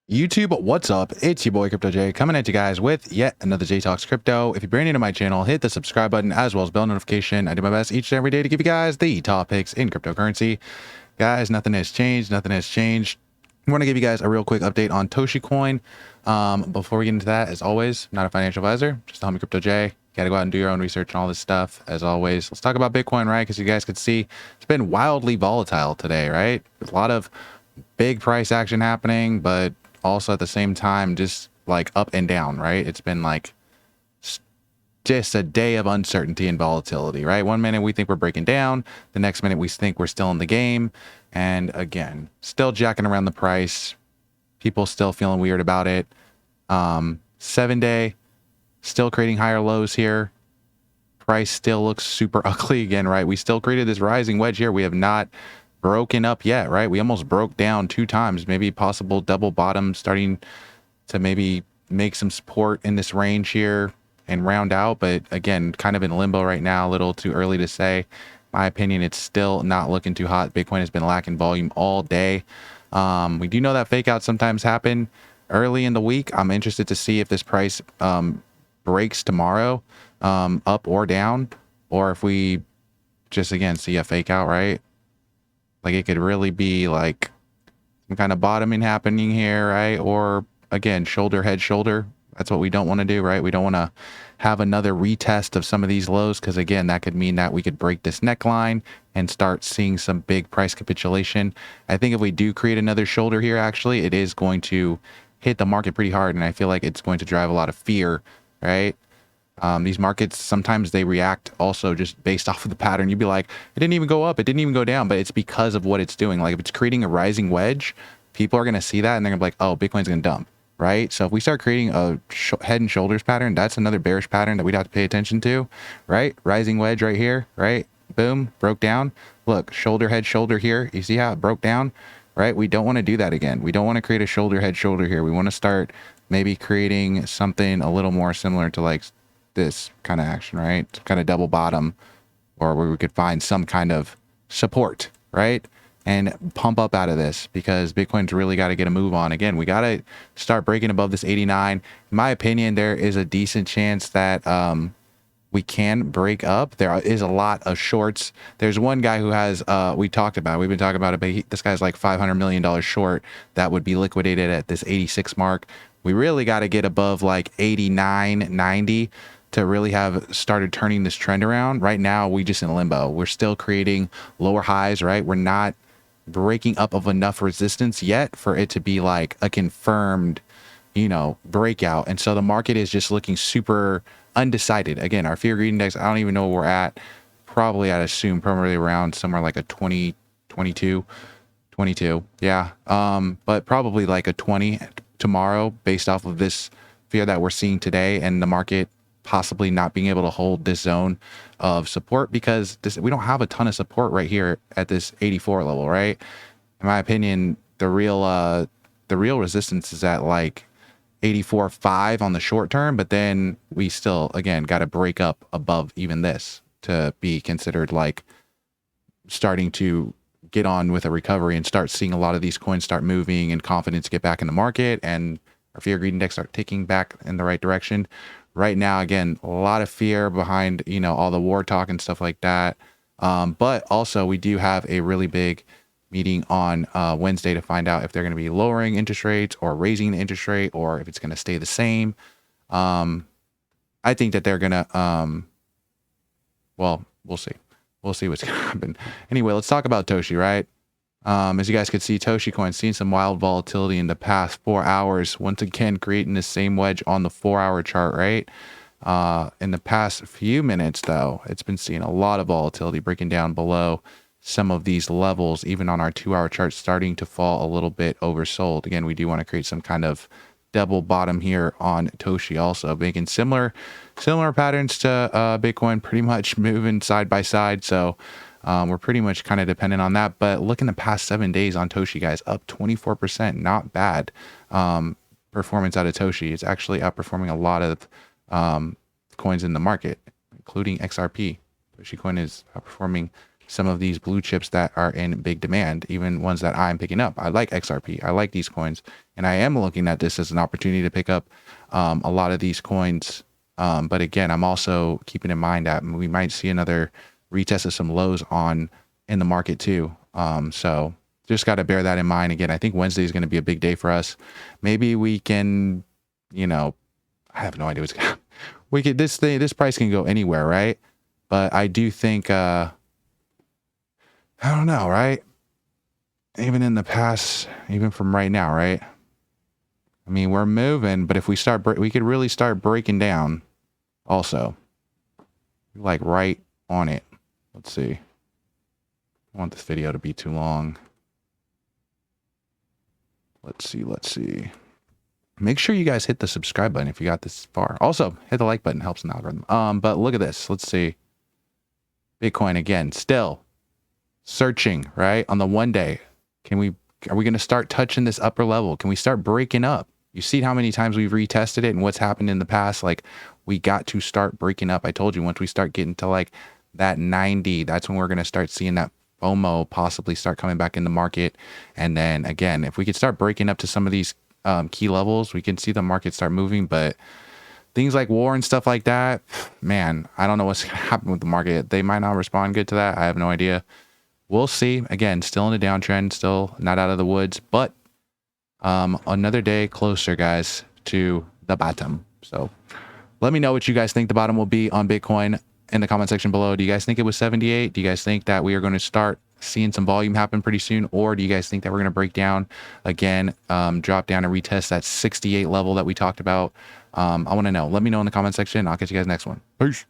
YouTube, what's up? It's your boy Crypto J coming at you guys with yet another J Talks Crypto. If you're brand new to my channel, hit the subscribe button as well as bell notification. I do my best each and every day to give you guys the top picks in cryptocurrency. Guys, nothing has changed. Nothing has changed. I want to give you guys a real quick update on Toshi Coin. Before we get into that, as always, not a financial advisor, just the homie Crypto J. Got to go out and do your own research and all this stuff. As always, let's talk about Bitcoin, right? Because you guys could see it's been wildly volatile today, right? There's a lot of big price action happening, but also at the same time just like up and down, right? It's been like just a day of uncertainty and volatility, right? One minute we think we're breaking down, the next minute we think we're still in the game, and again, still jacking around the price, people still feeling weird about it. 7-day still creating higher lows here, price still looks super ugly again, right? We still created this rising wedge here. We have not broken up yet, right? We almost broke down 2 times, maybe possible double bottom, starting to maybe make some support in this range here and round out, but again, kind of in limbo right now, a little too early to say. My opinion, it's still not looking too hot. Bitcoin has been lacking volume all day. We do know that fake outs sometimes happen early in the week. I'm interested to see if this price breaks tomorrow, up or down, or if we just again see a fake out, right? Like it could really be like some kind of bottoming happening here, right? Or again, shoulder, head, shoulder. That's what we don't want to do, right? We don't want to have another retest of some of these lows, because again, that could mean that we could break this neckline and start seeing some big price capitulation. I think if we do create another shoulder here, actually, it is going to hit the market pretty hard, and I feel like it's going to drive a lot of fear, right? These markets, sometimes they react also just based off of the pattern. You'd be like, it didn't even go up, it didn't even go down, but it's because of what it's doing. Like if it's creating a rising wedge, people are going to see that and they're going to be like, oh, Bitcoin's going to dump, right? So if we start creating a head and shoulders pattern, that's another bearish pattern that we'd have to pay attention to, right? Rising wedge right here, right? Boom, broke down. Look, shoulder, head, shoulder here. You see how it broke down, right? We don't want to do that again. We don't want to create a shoulder, head, shoulder here. We want to start maybe creating something a little more similar to like this kind of action, right? Kind of double bottom, or where we could find some kind of support, right? And pump up out of this, because Bitcoin's really got to get a move on. Again, we got to start breaking above this 89. In my opinion, there is a decent chance that we can break up. There is a lot of shorts. There's one guy who has, we've been talking about it, but this guy's like $500 million short that would be liquidated at this 86 mark. We really got to get above like 89, 90 to really have started turning this trend around. Right now, we just in limbo. We're still creating lower highs, right? We're not breaking up of enough resistance yet for it to be like a confirmed, breakout. And so the market is just looking super undecided. Again, our fear greed index, I don't even know where we're at. Probably, I'd assume probably around somewhere like a 20, 22. Yeah. But probably like a 20 tomorrow based off of this fear that we're seeing today, and the market possibly not being able to hold this zone of support, because we don't have a ton of support right here at this 84 level, right? In my opinion, the real resistance is at like 84.5 on the short term, but then we still again got to break up above even this to be considered like starting to get on with a recovery and start seeing a lot of these coins start moving and confidence get back in the market, and our fear greed index start ticking back in the right direction. Right now, again, a lot of fear behind, all the war talk and stuff like that. But also we do have a really big meeting on Wednesday to find out if they're going to be lowering interest rates or raising the interest rate, or if it's going to stay the same. I think that they're going to, well, we'll see. We'll see what's going to happen. Anyway, let's talk about Toshi, right? As you guys could see, Toshi Coin seeing some wild volatility in the past 4 hours. Once again, creating the same wedge on the 4-hour chart, right? In the past few minutes, though, it's been seeing a lot of volatility, breaking down below some of these levels, even on our 2-hour chart, starting to fall a little bit oversold. Again, we do want to create some kind of double bottom here on Toshi, also making similar patterns to Bitcoin, pretty much moving side by side. So we're pretty much kind of dependent on that. But look in the past 7 days on Toshi, guys, up 24%. Not bad performance out of Toshi. It's actually outperforming a lot of coins in the market, including XRP. Toshi Coin is outperforming some of these blue chips that are in big demand, even ones that I'm picking up. I like XRP. I like these coins. And I am looking at this as an opportunity to pick up a lot of these coins. But again, I'm also keeping in mind that we might see another retest of some lows in the market too. So just got to bear that in mind. Again, I think Wednesday is going to be a big day for us. Maybe we can, you know, I have no idea what's going to we could this price can go anywhere, right? But I do think I don't know, right? Even in the past, even from right now, right? I mean, we're moving, but if we we could really start breaking down also. Like right on it. Let's see. I don't want this video to be too long. Let's see. Make sure you guys hit the subscribe button if you got this far. Also, hit the like button, helps in the algorithm. But look at this. Let's see. Bitcoin again, still searching, right? On the 1 day. Are we going to start touching this upper level? Can we start breaking up? You see how many times we've retested it and what's happened in the past? Like, we got to start breaking up. I told you, once we start getting to like that 90, that's when we're going to start seeing that FOMO possibly start coming back in the market. And then again, if we could start breaking up to some of these key levels, we can see the market start moving. But things like war and stuff like that, man, I don't know what's going to happen with the market. They might not respond good to that. I have no idea. We'll see. Again, still in a downtrend, still not out of the woods, but another day closer, guys, to the bottom. So let me know what you guys think the bottom will be on Bitcoin in the comment section below. Do you guys think it was 78? Do you guys think that we are going to start seeing some volume happen pretty soon? Or do you guys think that we're going to break down again, drop down and retest that 68 level that we talked about? I want to know. Let me know in the comment section. I'll catch you guys next one. Peace.